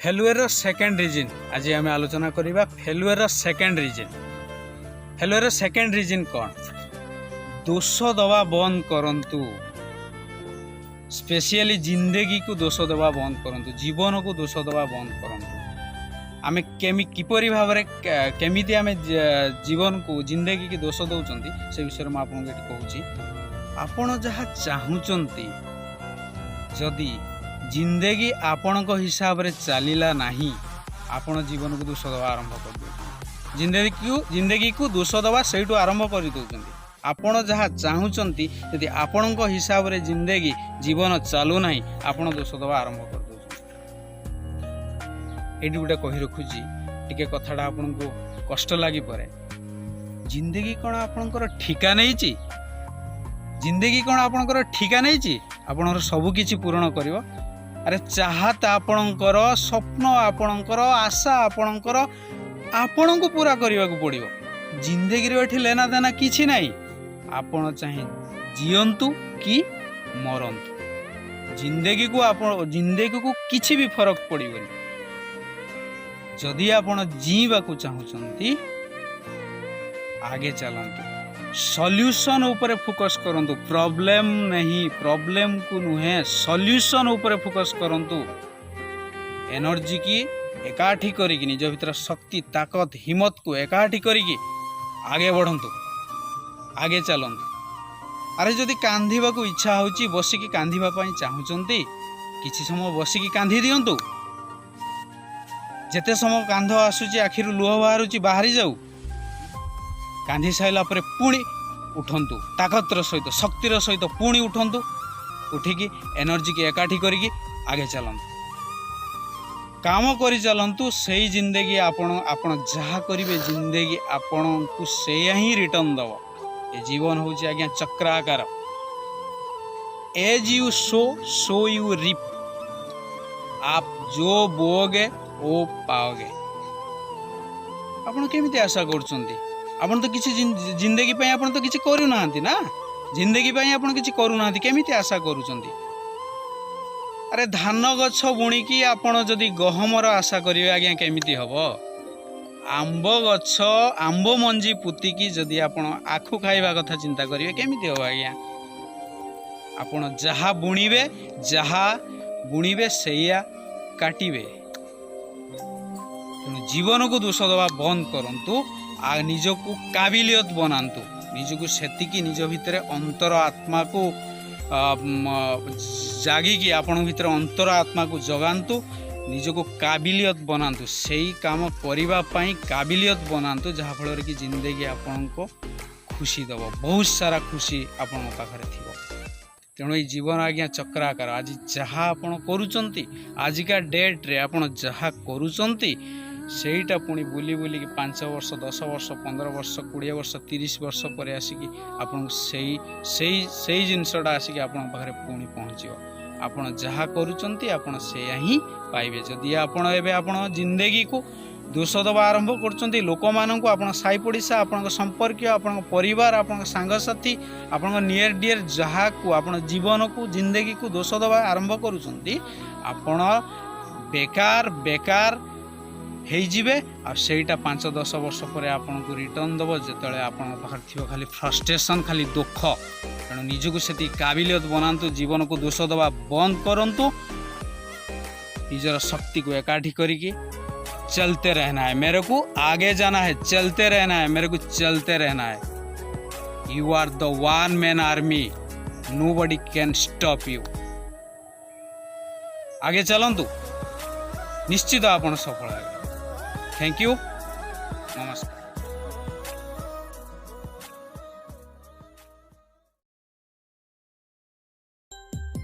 फेलुएर second region आज आम आलोचना करवा। फेलुएर सेकेंड रिजन फेलुएर सेकेंड रिजन कौन? दोष दवा बंद करंतु, स्पेशली जिंदगी को दोष दवा बंद करंतु, जीवन को दोष दवा बंद करंतु। आमे किपरि भाव केमिति आमे जीवन को जिंदगी की दोष दौरान से विषय में आपको कहूँ। आपण जहाँ चाहूँगी जदि जिंदगी आपण को हिसाब रे चलिला नहीं, आपण जीवन को दोष दवा आरंभ कर दो। जिंदगी को दोष दवा से आरंभ कर दौरान। आपण जहाँ चाहूँगी यदि आपण को हिसाब रे जिंदगी जीवन चलू ना, आपण दोष दवा आरंभ कर दो। ये गोटे कही रखुची टिके कथाटा आपन को कष्ट लगी परे। जिंदगी कौन आपणकर ठिका नहीं ची? जिंदगी कौन आपणकर ठिका नहीं ची? आपणकर सब किछि पूर्ण करिवो। अरे चाहत आपणकर, स्वप्न आपणकर, आशा आपणकर, आपण को पूरा करने को पड़ो। जिंदगी रे लेना देना किछि नहीं। आपण चाहे जियंतु कि मरंतु, जिंदगी को किछि भी फरक पड़ोनी। जदि आपण जीवा को चाहूँगी आगे चलतु, सॉल्यूशन ऊपर फोकस करंतु, प्रॉब्लम नहीं, प्रॉब्लम को नुहे सॉल्यूशन ऊपर फोकस करंतु। एनर्जी की एकाठी करिकी, निज भीतर शक्ति, ताकत, हिम्मत को एकाठी करिकी आगे बढ़ंतु, आगे चलंतु। अरे जदि कांधिबा को इच्छा होची, बसिकी कांधिबा पई चाहूचंती, किछि समय बसिकी कांधी दियंतु। जेते समय कांध आसुची, आखिरु लुह बाहरुची, बाहरी जाऊ। कांधी साइला परे पुणी उठंतु, ताकतर सहित, शक्तिर सहित पुणी उठंतु। उठिकी एनर्जी की एकाठी करिकी आगे चलंतु, काम करी चलंतु। सही जिंदगी आपण जहा करिवे, जिंदगी आपण को सेया ही रिटर्न दव। ए जीवन होची आज्ञा चक्राकार। As you sow you reap. आप जो बोगे ओ पाओगे। आपण केमिति आशा करछंती? आपण तो किछि जिंदगी पई आपण तो किछि करू नाहंती ना। जिंदगी पई आपण किछि करू नाहंती, केमिति आशा करूछंती? अरे धान गछ बुणी की आपण जदि गहमर आशा करिवे आज्ञा केमिति हबो? आंब गछ, आंब मंजी पुती की जदि आपण आखु खाइबा कथा चिंता करिवे केमिति हबो आज्ञा? आपण जहा बुणीबे सेया काटिबे। जीवन को दोष दवा बंद करंतु, आ निज को काबिलियत बनांतु। निज को सेतिकी निज भितर अंतर आत्मा को जागिकी आपण भितर अंतर आत्मा को जगांतु। निज को काबिलियत बनांतु, सेही काम करिबा पई काबिलियत बनांतु, जहा फल कि जिंदगी आपण को खुशी दब, बहुत सारा खुशी आपण पाखरे थिबो। तेणु ये जीवन आज्ञा चक्राकार। आज जहाँ आपण करूचंती, आजिका डेट रे आपण जहाँ करूचंती सेटा पुणी बुली बुली 5 वर्ष, 10 वर्ष, 15 वर्ष, 20 वर्ष, 30 वर्ष पर आसिकी आपण सही जिनसटा आसिकी आपण पाखरे पुणी पहुँचो। आपण जहाँ करूचंती आपण सेया ही पाइबे। जदि आपण एबे आपण जिंदगी को दोष दबा आरंभ करचंती, लोक मानन को, आपण साई पड़िशा, आपण संपर्क, आपण परिवार, आपण सांगसाथी, आपण नियर डियर जहाँ को, आपण जीवन को, जिंदगी को दोष दबा आरंभ करूचंती, आपण बेकार बेकार हेजिबे। आ सेटा 5-10 वर्ष पर आपन को रिटर्न दबो, जेतले आपन पाखर थियो खाली फ्रस्ट्रेशन, खाली दुख। तेणु निजको सेति काबिलियत बनांतु, जीवन को दोष दबा बंद करंतु, निजर शक्ति को एकाठी करिकी चलते रहना है। मेरे को आगे जाना है, चलते रहना है, मेरे को चलते रहना है। You are the one man army, nobody can stop you. आगे चलंतु, निश्चित आपण सफल हेबे। थैंक यू, नमस्कार।